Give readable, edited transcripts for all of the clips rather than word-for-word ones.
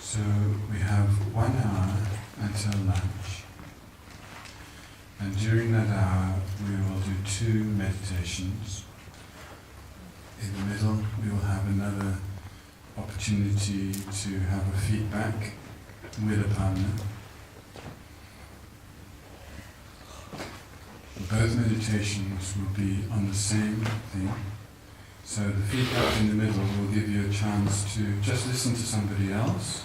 So we have 1 hour until lunch, and during that hour we will do 2 meditations. In the middle we will have another opportunity to have a feedback with a partner. Both meditations will be on the same thing. So the feedback in the middle will give you a chance to just listen to somebody else.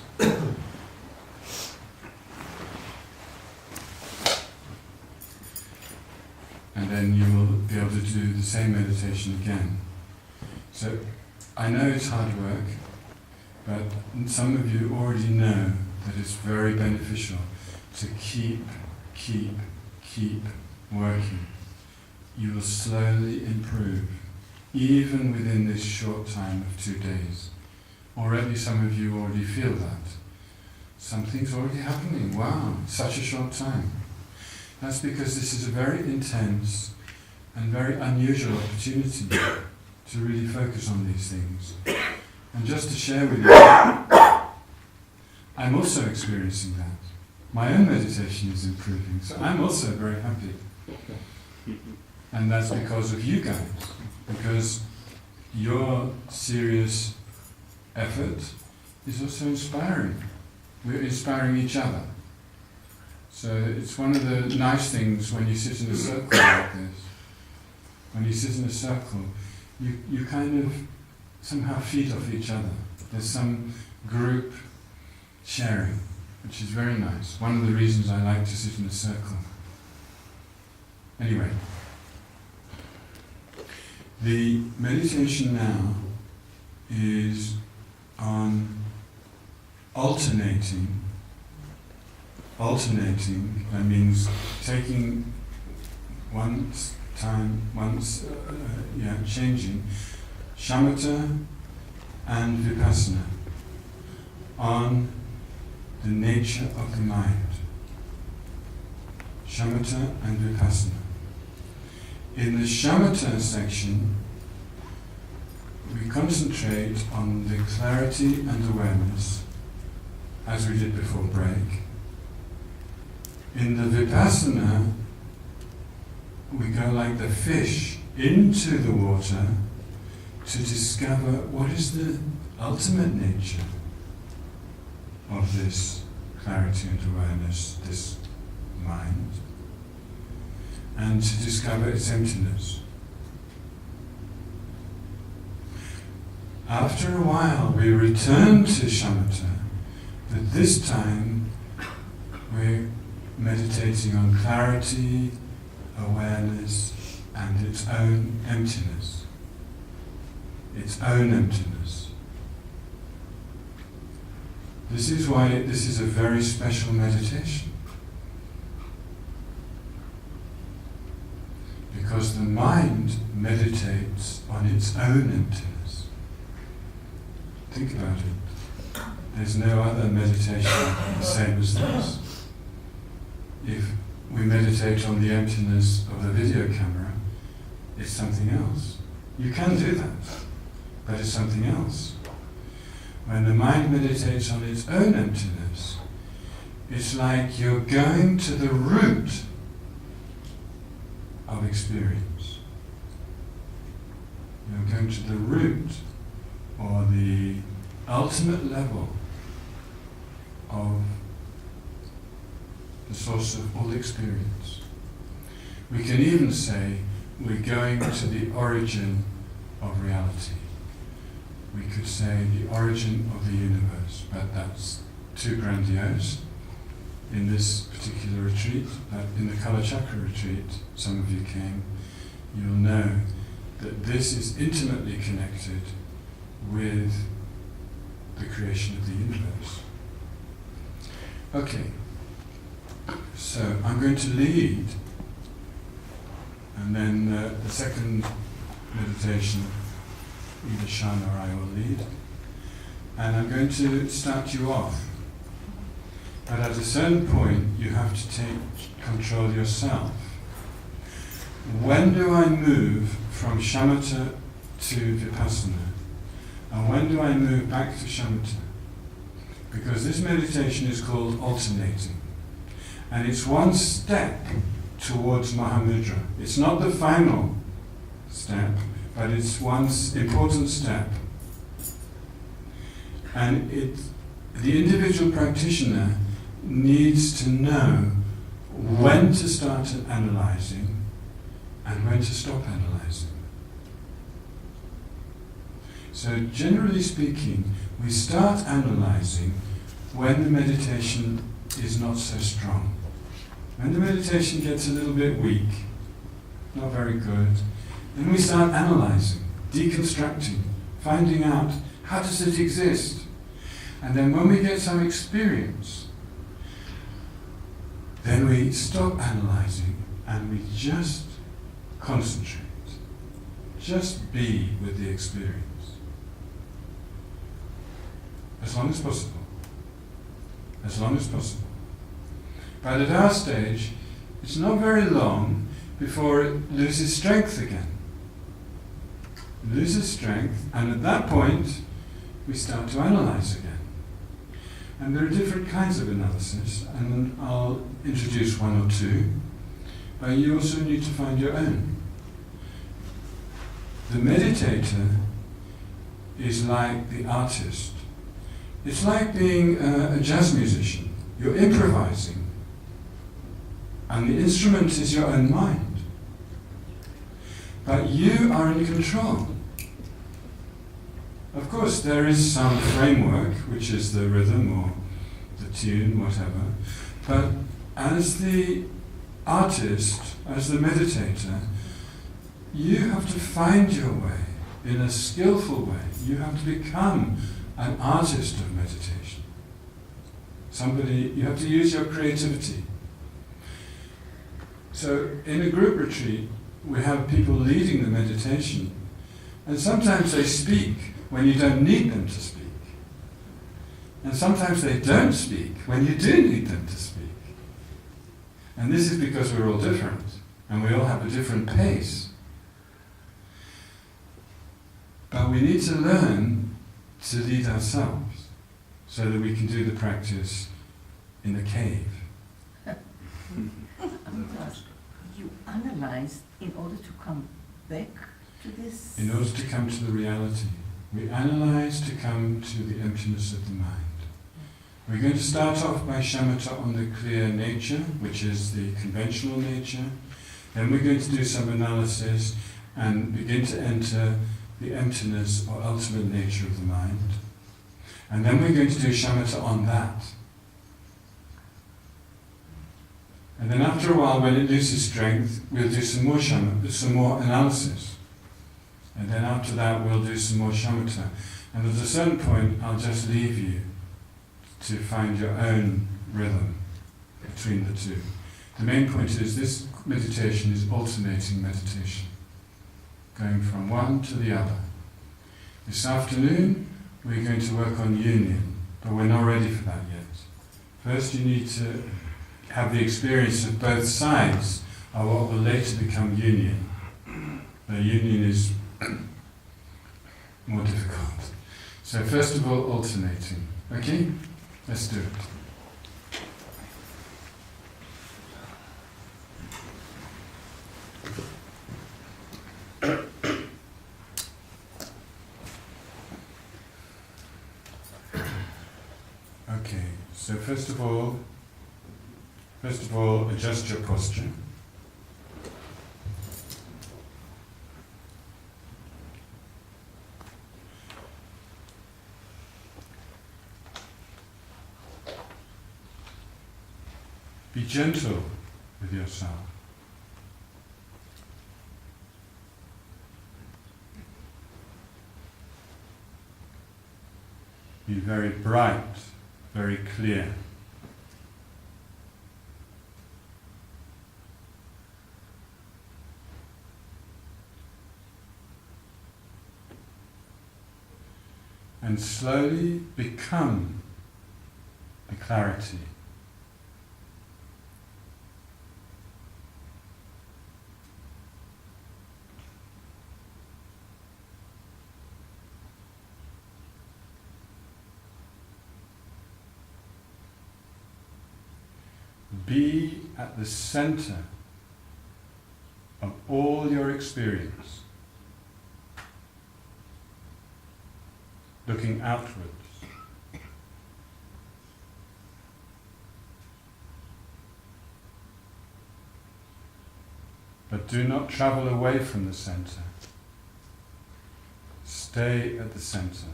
And then you will be able to do the same meditation again. So I know it's hard work, but some of you already know that it's very beneficial to keep working. You will slowly improve, even within this short time of 2 days. Already some of you already feel that. Something's already happening. Wow, such a short time. That's because this is a very intense and very unusual opportunity to really focus on these things. And just to share with you, I'm also experiencing that. My own meditation is improving, so I'm also very happy. And that's because of you guys, because your serious effort is also inspiring. We're inspiring each other. So it's one of the nice things when you sit in a circle like this. When you sit in a circle, you kind of somehow feed off each other. There's some group sharing, which is very nice. One of the reasons I like to sit in a circle. Anyway, the meditation now is on alternating, that means taking changing shamatha and vipassana on the nature of the mind. Shamatha and vipassana. In the shamatha section, we concentrate on the clarity and awareness, as we did before break. In the vipassana, we go like the fish into the water to discover what is the ultimate nature of this clarity and awareness, this mind, and to discover its emptiness. After a while we return to shamatha, but this time we're meditating on clarity, awareness, and its own emptiness. Its own emptiness. This is why this is a very special meditation. Because the mind meditates on its own emptiness. Think about it. There's no other meditation the same as this. If we meditate on the emptiness of the video camera, it's something else. You can do that, but it's something else. When the mind meditates on its own emptiness, it's like you're going to the root of experience. You're going to the root, or the ultimate level of the source of all experience. We can even say we're going to the origin of reality. We could say the origin of the universe, but that's too grandiose. In this particular retreat, in the Kala Chakra retreat, some of you came, you'll know that this is intimately connected with the creation of the universe. Okay, so I'm going to lead, and then the second meditation, either Shan or I will lead, and I'm going to start you off. But at a certain point, you have to take control yourself. When do I move from shamatha to vipassana? And when do I move back to shamatha? because this meditation is called alternating. And it's one step towards Mahamudra. It's not the final step, but it's one important step. And the individual practitioner needs to know when to start analyzing and when to stop analyzing. So generally speaking, we start analyzing when the meditation is not so strong. When the meditation gets a little bit weak, not very good, then we start analyzing, deconstructing, finding out how does it exist. And then when we get some experience, then we stop analyzing and we just concentrate. Just be with the experience. As long as possible. As long as possible. But at our stage, it's not very long before it loses strength again. It loses strength, and at that point, we start to analyze again. And there are different kinds of analysis, and I'll introduce one or two, but you also need to find your own. The meditator is like the artist. It's like being a jazz musician. You're improvising, and the instrument is your own mind. But you are in control. Of course, there is some framework, which is the rhythm or the tune, whatever. But as the artist, as the meditator, you have to find your way in a skillful way. You have to become an artist of meditation. You have to use your creativity. So in a group retreat, we have people leading the meditation, and sometimes they speak when you don't need them to speak. And sometimes they don't speak when you do need them to speak. And this is because we're all different, and we all have a different pace. But we need to learn to lead ourselves so that we can do the practice in the cave. You analyze in order to come back to this? In order to come to the reality. We analyze to come to the emptiness of the mind. We're going to start off by shamatha on the clear nature, which is the conventional nature. Then we're going to do some analysis and begin to enter the emptiness or ultimate nature of the mind. And then we're going to do shamatha on that. And then after a while, when it loses strength, we'll do some more shamatha, some more analysis. And then after that, we'll do some more shamatha. And at a certain point, I'll just leave you to find your own rhythm between the two. The main point is this meditation is alternating meditation, going from one to the other. This afternoon, we're going to work on union, but we're not ready for that yet. First, you need to have the experience of both sides of what will later become union. The union is more difficult. So first of all, alternating. Okay? Let's do it. Okay, so first of all, adjust your posture. Be gentle with yourself. Be very bright, very clear. And slowly become the clarity. be at the center of all your experience, looking outwards. But do not travel away from the center. Stay at the center.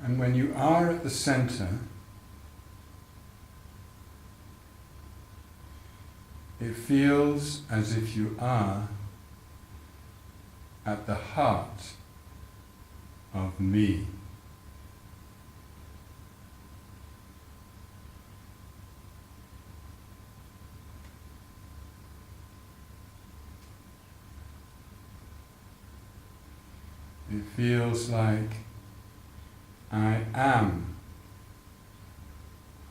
And when you are at the center, it feels as if you are at the heart of me. It feels like I am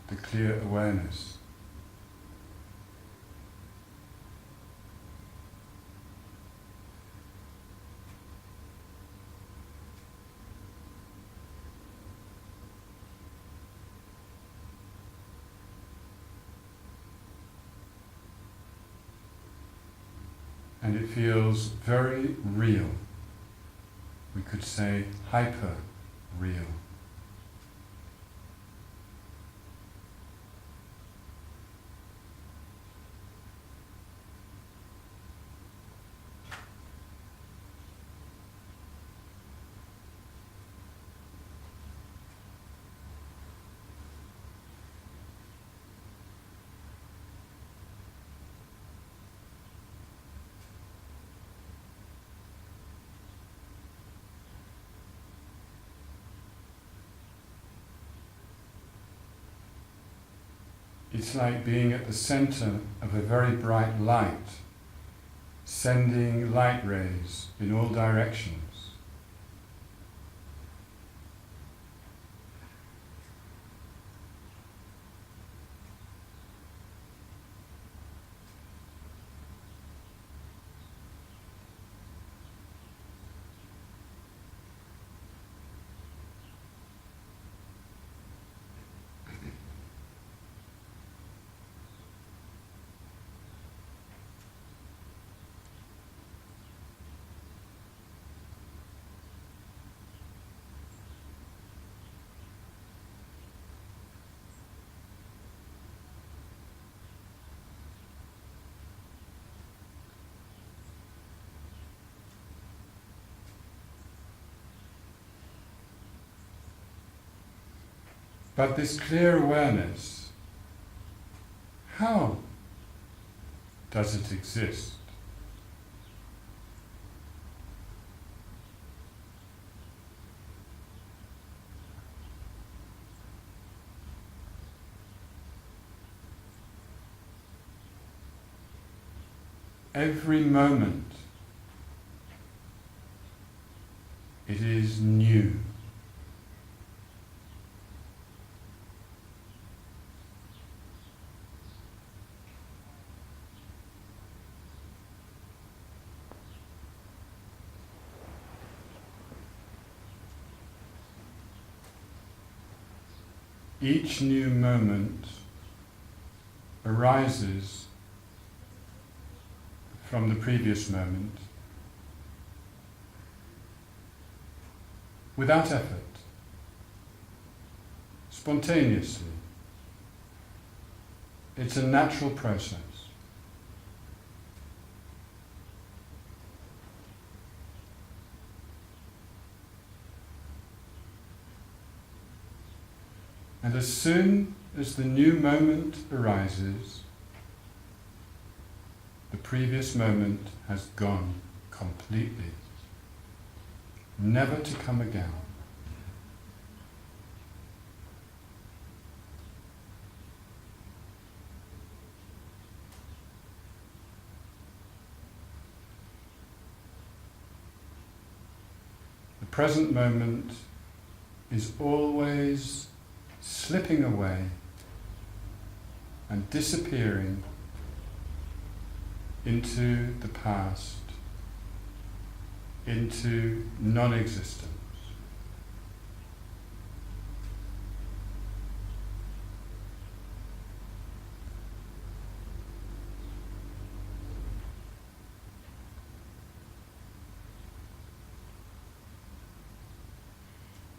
the clear awareness. And it feels very real. We could say hyper real. It's like being at the center of a very bright light, sending light rays in all directions. But this clear awareness, how does it exist? Every moment it is new. Each new moment arises from the previous moment without effort, spontaneously. It's a natural process. And as soon as the new moment arises, the previous moment has gone completely, never to come again. present moment is always slipping away and disappearing into the past, into non-existence.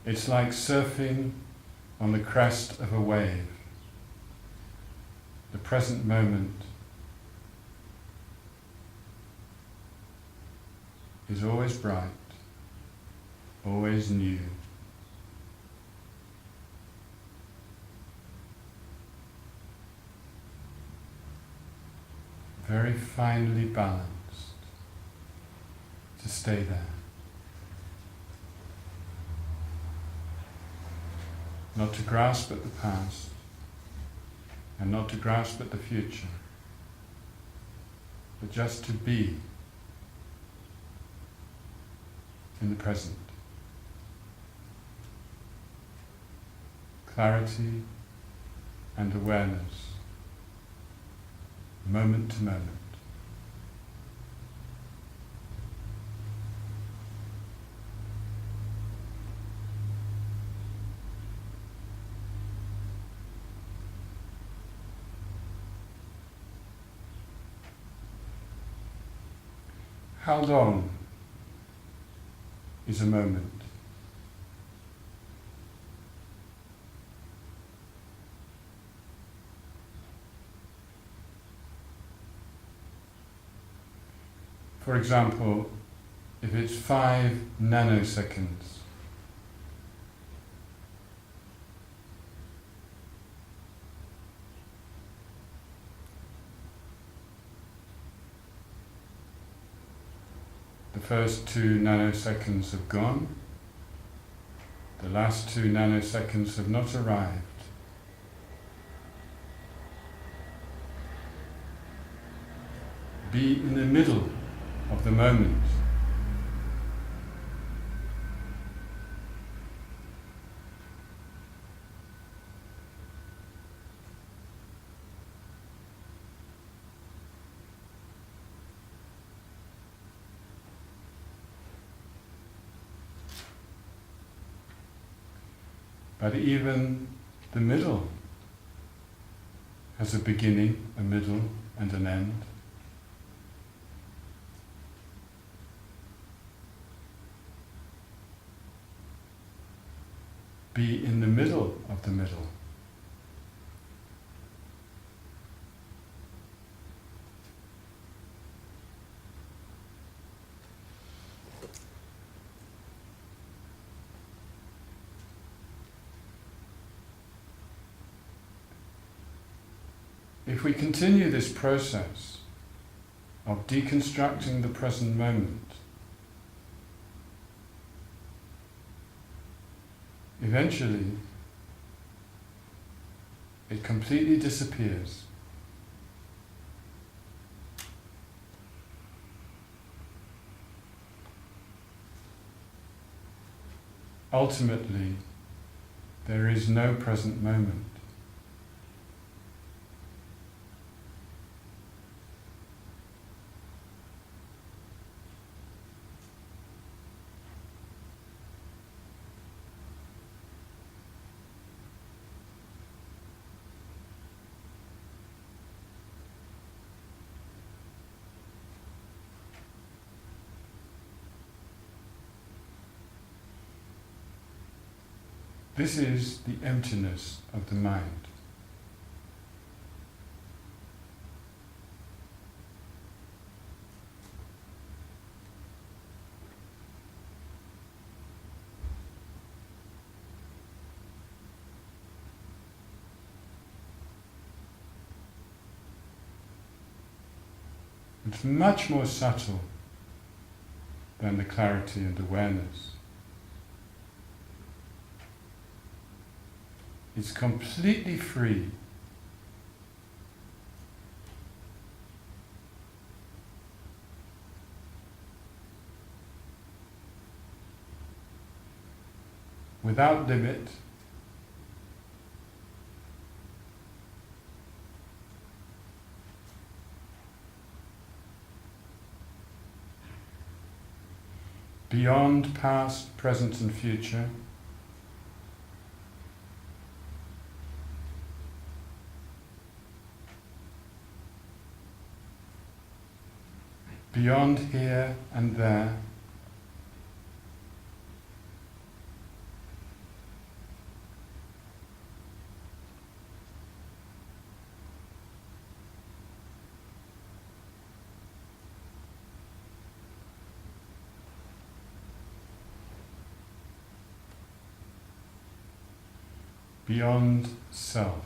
It's like surfing on the crest of a wave. The present moment is always bright, always new. Very finely balanced to stay there. Not to grasp at the past and not to grasp at the future, but just to be in the present. Clarity and awareness, moment to moment. How long is a moment? For example, if it's 5 nanoseconds, the first 2 nanoseconds have gone, the last 2 nanoseconds have not arrived. Be in the middle of the moment. But even the middle has a beginning, a middle, and an end. Be in the middle of the middle. If we continue this process of deconstructing the present moment, eventually it completely disappears. Ultimately, there is no present moment. This is the emptiness of the mind. It's much more subtle than the clarity and awareness. It's completely free. without limit, beyond past, present and future, beyond here and there, beyond self.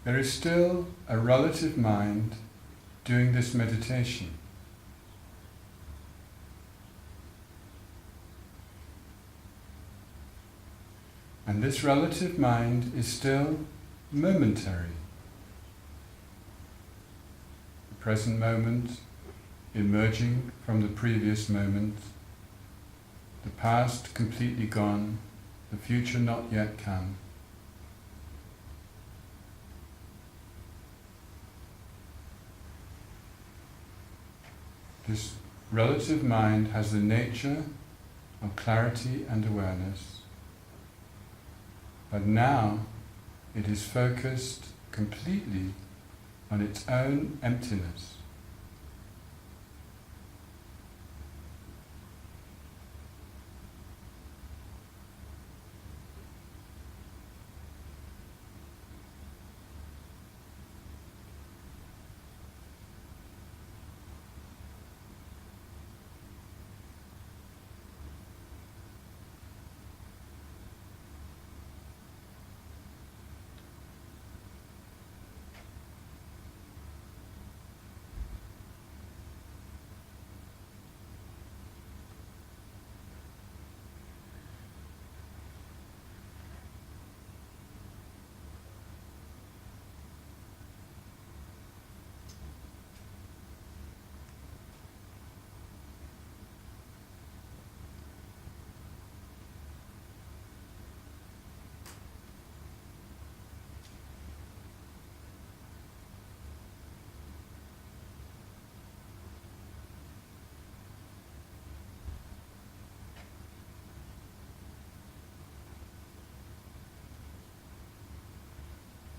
There is still a relative mind doing this meditation. And this relative mind is still momentary. The present moment emerging from the previous moment, the past completely gone, the future not yet come. This relative mind has the nature of clarity and awareness, but now it is focused completely on its own emptiness.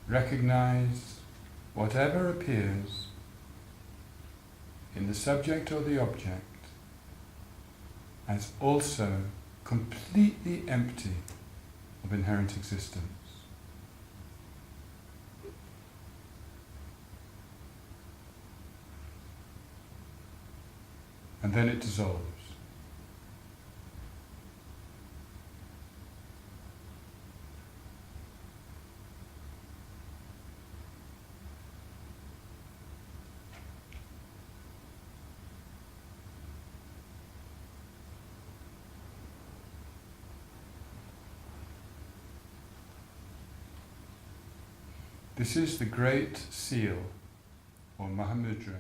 Recognize whatever appears in the subject or the object as also completely empty of inherent existence. And then it dissolves. This is the great seal, or Mahamudra,